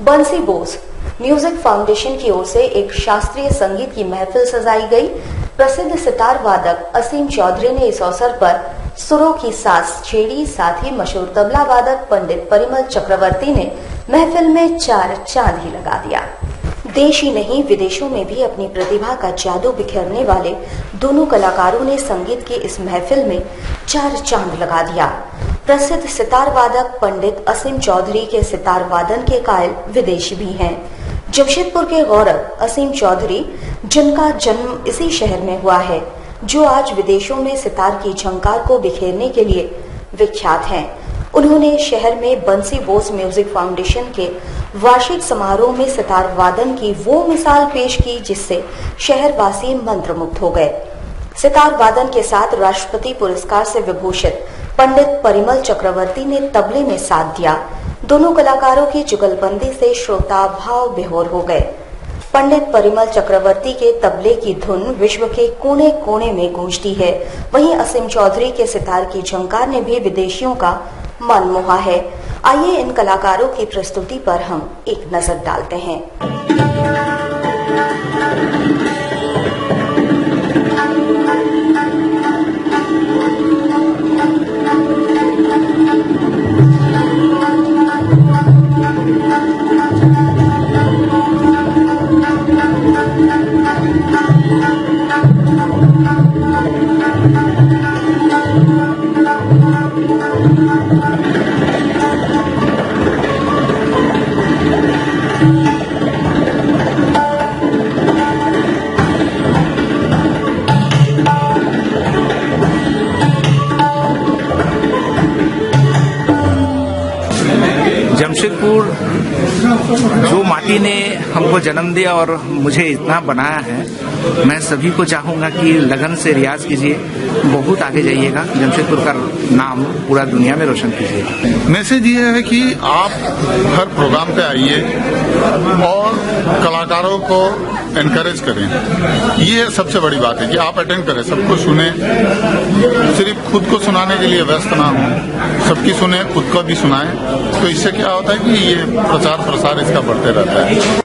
बंसी Bose music foundation की ओर से एक शास्त्रीय संगीत की महफिल सजाई गई। प्रसिद्ध सितार वादक असीम चौधरी ने इस अवसर पर सुरों की साज छेड़ी। साथ ही मशहूर तबला वादक पंडित परिमल चक्रवर्ती ने महफिल में चार चांद ही लगा दिया। देश ही नहीं विदेशों में भी अपनी प्रतिभा का जादू बिखेरने वाले दोनों कलाकारों ने संगीत की इस महफिल में चार चांद लगा दिया। प्रसिद्ध सितार वादक पंडित असीम चौधरी के सितार वादन के कायल विदेशी भी हैं। जमशेदपुर के गौरव असीम चौधरी, जिनका जन्म इसी शहर में हुआ है, जो आज विदेशों में सितार की झंकार को बिखेरने के लिए विख्यात हैं। उन्होंने शहर में बंसी बोस म्यूजिक फाउंडेशन के वार्षिक समारोह में सितार वादन की वो मिसाल पेश की जिससे शहरवासी मंत्रमुग्ध हो गए। सितार वादन के साथ राष्ट्रपति पुरस्कार से विभूषित पंडित परिमल चक्रवर्ती ने तबले में साथ दिया। दोनों कलाकारों की जुगलबंदी से श्रोता भाव विभोर हो गए। पंडित परिमल चक्रवर्ती के तबले की धुन विश्व के कोने कोने में गूंजती है। वहीं असीम चौधरी के सितार की झंकार ने भी विदेशियों का मन मोहा है। आइए इन कलाकारों की प्रस्तुति पर हम एक नजर डालते हैं। जमशेदपुर जो माटी ने हमको जन्म दिया और मुझे इतना बनाया है, मैं सभी को चाहूंगा कि लगन से रियाज कीजिए, बहुत आगे जाइएगा, जमशेदपुर का नाम पूरा दुनिया में रोशन कीजिए। मैसेज ये है कि आप हर प्रोग्राम पे आइए और कलाकारों को एनकरेज करें। ये सबसे बड़ी बात है कि आप अटेंड करें, सबको सुने, सिर्फ खुद को सुनाने के लिए व्यस्त ना हो, सबकी सुने, खुद को भी सुनाएं। तो इससे क्या होता है कि ये प्रचार प्रसार इसका बढ़ते रहता है।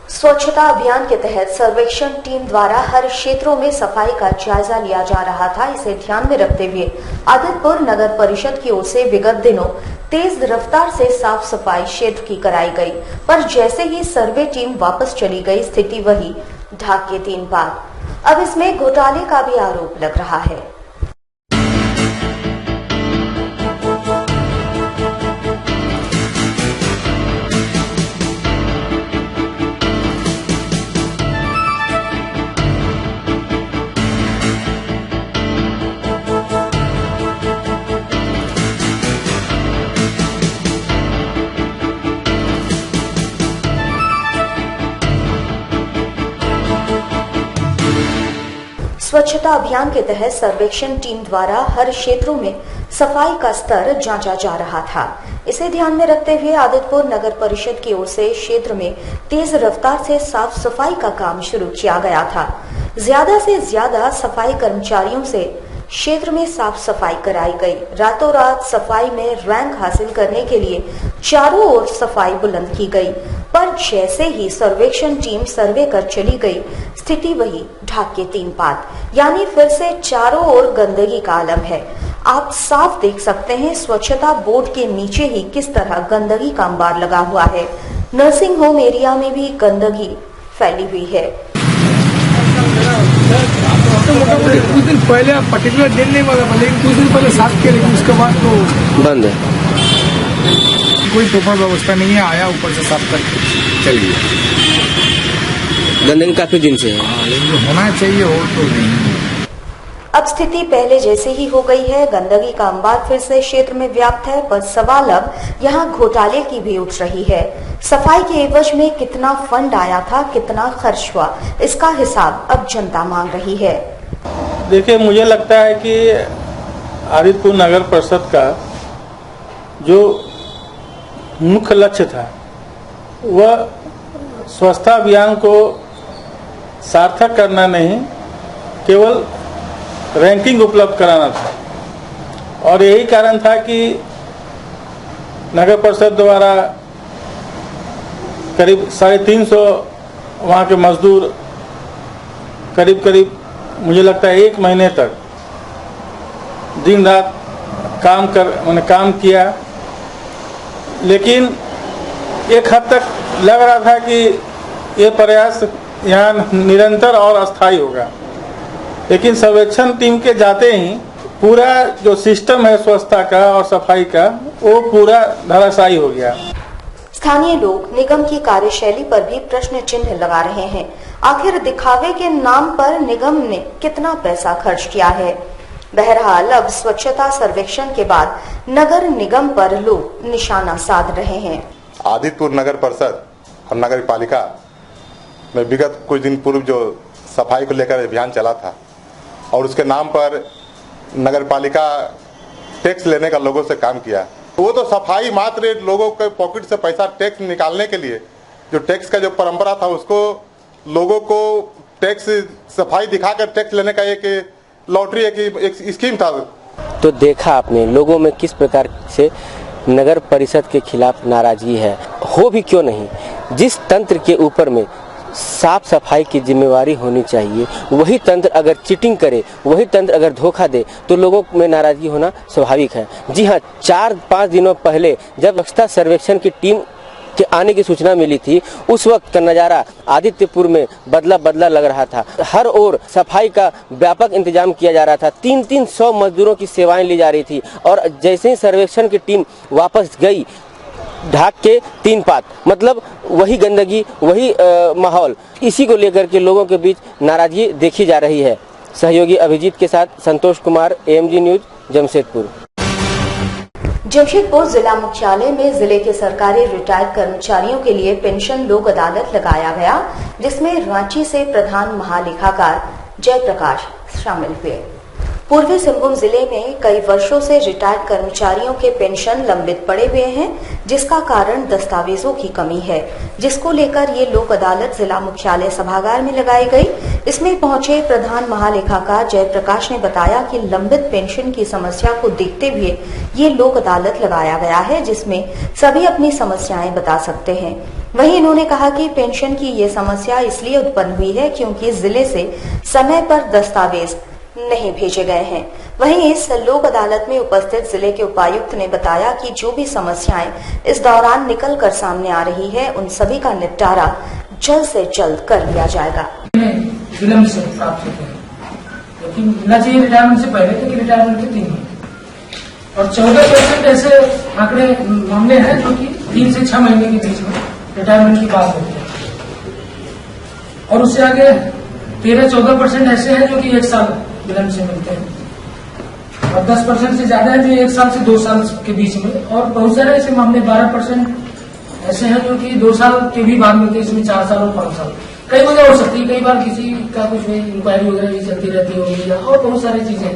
स्वच्छता अभियान के तहत सर्वेक्षण टीम द्वारा हर क्षेत्रों में सफाई का जायजा लिया जा रहा था। इसे ध्यान में रखते हुए आदितपुर नगर परिषद की ओर से विगत दिनों तेज रफ्तार से साफ सफाई क्षेत्र की कराई गई, पर जैसे ही सर्वे टीम वापस चली गई, स्थिति वही ढाक के तीन पात। अब इसमें घोटाले का भी आरोप लग रहा है। स्वच्छता अभियान के तहत सर्वेक्षण टीम द्वारा हर क्षेत्रों में सफाई का स्तर जांचा जा रहा था। इसे ध्यान में रखते हुए आदितपुर नगर परिषद की ओर से क्षेत्र में तेज रफ्तार से साफ सफाई का काम शुरू किया गया था। ज्यादा से ज्यादा सफाई कर्मचारियों से क्षेत्र में साफ सफाई कराई गई। रातों रात सफाई में रैंक हासिल करने के लिए चारों ओर सफाई बुलंद की गई, पर जैसे ही सर्वेक्षण टीम सर्वे कर चली गई, स्थिति वही ढाक के तीन पात, यानी फिर से चारों ओर गंदगी का आलम है। आप साफ देख सकते हैं स्वच्छता बोर्ड के नीचे ही किस तरह गंदगी का अंबार लगा हुआ है। नर्सिंग होम एरिया में भी गंदगी फैली हुई है। तो मोटामोटी कुछ दिन पहले पर्टिकुलर दिन नहीं मालूम, लेकिन कुछ दिन पहले साफ किया, लेकिन उसके बाद तो बंद है। कोई प्रॉपर व्यवस्था नहीं है, आया ऊपर से साफ करके चल गया। गंदगी काफी दिन से है, लेकिन होना चाहिए, हो तो नहीं। अब स्थिति पहले जैसे ही हो गई है। गंदगी का अंबार फिर से क्षेत्र में व्याप्त है, पर सवाल अब यहाँ घोटाले की भी उठ रही है। सफाई के एवज में कितना फंड आया था, कितना खर्च हुआ, इसका हिसाब अब जनता मांग रही है। देखिए, मुझे लगता है कि आदितपुर नगर परिषद का जो मुख्य लक्ष्य था वह स्वच्छता अभियान को सार्थक करना नहीं, केवल रैंकिंग उपलब्ध कराना था। और यही कारण था कि नगर परिषद द्वारा करीब 350 वहाँ के मजदूर करीब मुझे लगता है 1 महीने तक दिन रात काम किया, लेकिन एक हद तक लग रहा था कि ये प्रयास यहाँ निरंतर और अस्थायी होगा, लेकिन सर्वेक्षण टीम के जाते ही पूरा जो सिस्टम है स्वच्छता का और सफाई का वो पूरा धराशायी हो गया। स्थानीय लोग निगम की कार्यशैली पर भी प्रश्न चिन्ह लगा रहे हैं। आखिर दिखावे के नाम पर निगम ने कितना पैसा खर्च किया है? बहरहाल अब स्वच्छता सर्वेक्षण के बाद नगर निगम पर लोग निशाना साध रहे हैं। आदित्यपुर नगर परिषद और नगर पालिका में विगत कुछ दिन पूर्व जो सफाई को लेकर अभियान चला था और उसके नाम पर नगर पालिका टैक्स लेने का लोगों से काम किया, वो तो सफाई मात्र लोगों के पॉकेट से पैसा टैक्स निकालने के लिए, जो टैक्स का जो परंपरा था उसको लोगों को टैक्स सफाई दिखाकर टैक्स लेने का एक लॉटरी एक स्कीम था। तो देखा आपने लोगों में किस प्रकार से नगर परिषद के खिलाफ नाराजगी है। हो भी क्यों नहीं, जिस तंत्र के ऊपर में साफ सफाई की जिम्मेवारी होनी चाहिए, वही तंत्र अगर चीटिंग करे, वही तंत्र अगर धोखा दे तो लोगों में नाराजगी होना स्वाभाविक है। जी हाँ, 4-5 दिनों पहले जब स्वच्छता सर्वेक्षण की टीम के आने की सूचना मिली थी, उस वक्त का नज़ारा आदित्यपुर में बदला लग रहा था। हर ओर सफाई का व्यापक इंतजाम किया जा रहा था। 300 मजदूरों की सेवाएं ली जा रही थी और जैसे ही सर्वेक्षण की टीम वापस गई, ढाक के 3 पात, मतलब वही गंदगी, वही माहौल। इसी को लेकर के लोगों के बीच नाराजगी देखी जा रही है। सहयोगी अभिजीत के साथ संतोष कुमार, AMG न्यूज, जमशेदपुर। जमशेदपुर जिला मुख्यालय में जिले के सरकारी रिटायर्ड कर्मचारियों के लिए पेंशन लोक अदालत लगाया गया, जिसमें रांची से प्रधान महालेखाकार जयप्रकाश शामिल हुए। पूर्वी सिंहभूम जिले में कई वर्षों से रिटायर्ड कर्मचारियों के पेंशन लंबित पड़े हुए हैं, जिसका कारण दस्तावेजों की कमी है, जिसको लेकर ये लोक अदालत जिला मुख्यालय सभागार में लगाई गई। इसमें पहुंचे प्रधान महालेखाकार जयप्रकाश ने बताया कि लंबित पेंशन की समस्या को देखते हुए ये लोक अदालत लगाया गया है, जिसमें सभी अपनी समस्याएं बता सकते हैं। वहीं इन्होंने कहा कि पेंशन की ये समस्या इसलिए उत्पन्न हुई है क्योंकि जिले से समय पर दस्तावेज नहीं भेजे गए हैं। वहीं इस लोक अदालत में उपस्थित जिले के उपायुक्त ने बताया कि जो भी समस्याएं इस दौरान निकल कर सामने आ रही है, उन सभी का निपटारा जल्द से जल्द कर लिया जाएगा। विलम्ब से प्राप्त होते हैं, लेकिन मिलना चाहिए रिटायरमेंट से पहले तक, रिटायरमेंट के 3 महीने और 14% ऐसे आंकड़े मामले हैं जो कि 3 से 6 महीने के बीच में रिटायरमेंट की बात होती है, और उससे आगे 13-14% ऐसे हैं जो कि 1 साल विलम्ब से मिलते हैं, और 10% से ज्यादा है जो 1 साल से 2 साल के बीच में, और बहुत सारे ऐसे मामले 12% ऐसे हैं जो कि 2 साल के भी बाद मिलते हैं, इसमें 4 साल और 5 साल। कई वजह हो सकती है, कई बार किसी का कुछ इंक्वायरी वगैरह भी चलती रहती होगी, और बहुत सारी चीजें,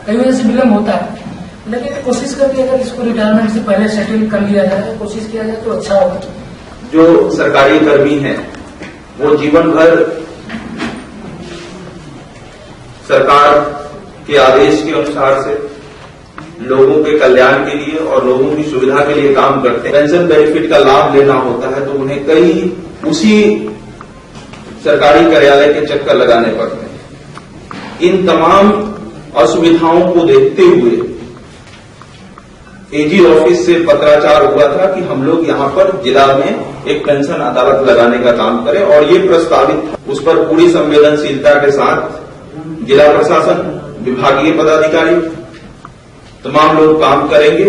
कई वजह से विलम्ब होता है। लेकिन कोशिश करके अगर इसको रिटायरमेंट से पहले सेटल कर लिया जाए, कोशिश किया जाए तो अच्छा होगा। जो सरकारी कर्मी हैं वो जीवन भर सरकार के आदेश के अनुसार से लोगों के कल्याण के लिए और लोगों की सुविधा के लिए काम करते हैं। पेंशन बेनिफिट का लाभ लेना होता है तो उन्हें कई उसी सरकारी कार्यालय के चक्कर लगाने पड़ते हैं। इन तमाम असुविधाओं को देखते हुए AG ऑफिस से पत्राचार हुआ था कि हम लोग यहाँ पर जिला में एक पेंशन अदालत लगाने का काम करें, और ये प्रस्तावित, उस पर पूरी संवेदनशीलता के साथ जिला प्रशासन, विभागीय पदाधिकारी, तमाम लोग काम करेंगे।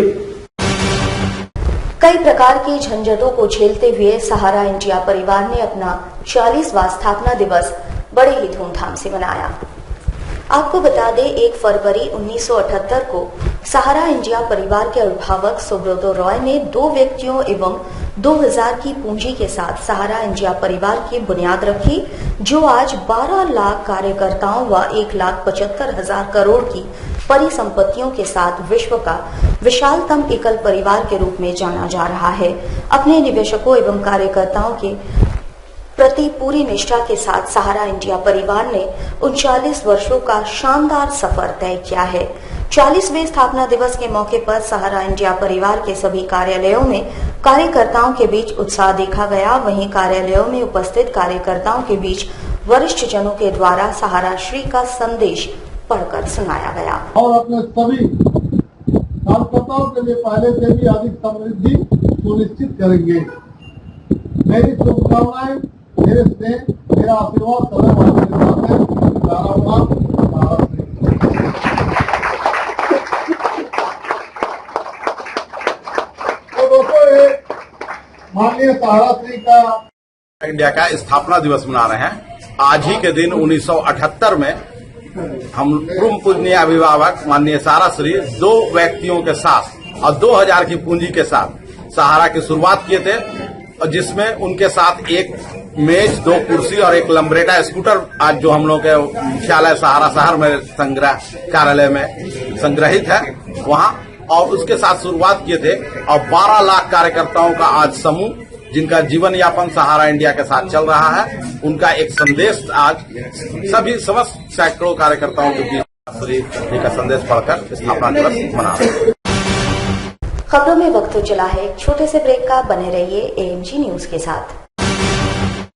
कई प्रकार की झंझटों को झेलते हुए सहारा इंडिया परिवार ने अपना 40वां स्थापना दिवस बड़े ही धूमधाम से मनाया। आपको बता दें, 1 फरवरी 1978 को सहारा इंडिया परिवार के अभिभावक सुब्रतो रॉय ने 2 व्यक्तियों एवं 2000 की पूंजी के साथ सहारा इंडिया परिवार की बुनियाद रखी, जो आज 12 लाख कार्यकर्ताओं व 1,75,000 करोड़ की परिसंपत्तियों के साथ विश्व का विशालतम एकल परिवार के रूप में जाना जा रहा है। अपने निवेशकों एवं कार्यकर्ताओं के प्रति पूरी निष्ठा के साथ सहारा इंडिया परिवार ने 39 वर्षों का शानदार सफर तय किया है। 40वें स्थापना दिवस के मौके पर सहारा इंडिया परिवार के सभी कार्यालयों में कार्यकर्ताओं के बीच उत्साह देखा गया। वहीं कार्यालयों में उपस्थित कार्यकर्ताओं के बीच वरिष्ठ जनों के द्वारा सहारा श्री का संदेश पढ़कर सुनाया गया। और अपने सभी कार्यकर्ताओं के लिए पहले से भी अधिक समृद्धि सुनिश्चित करेंगे। मेरी शुभकामनाएं, मेरे स्नेह, मेरा आशीर्वाद सदैव आपके साथ है। तो दोस्तों, माननीय सहारा श्री का इंडिया का स्थापना दिवस मना रहे हैं। आज ही के दिन 1978 में हम पूर्व पूजनीय अभिभावक माननीय सहारा श्री 2 व्यक्तियों के साथ और 2000 की पूंजी के साथ सहारा की शुरुआत किए थे, और जिसमें उनके साथ एक मेज, 2 कुर्सी और एक लंब्रेटा स्कूटर आज जो हम लोग के मुख्यालय सहारा शहर में संग्रह कार्यालय में संग्रहित है वहां, और उसके साथ शुरुआत किए थे। और 12 लाख कार्यकर्ताओं का आज समूह जिनका जीवन यापन सहारा इंडिया के साथ चल रहा है, उनका एक संदेश आज सभी समस्त सैकड़ों कार्यकर्ताओं के बीच श्री का संदेश पढ़कर स्थापना दिवस मना रहे हैं। खबरों में वक्त तो चला है एक छोटे से ब्रेक का। बने रहिए एएमजी न्यूज के साथ।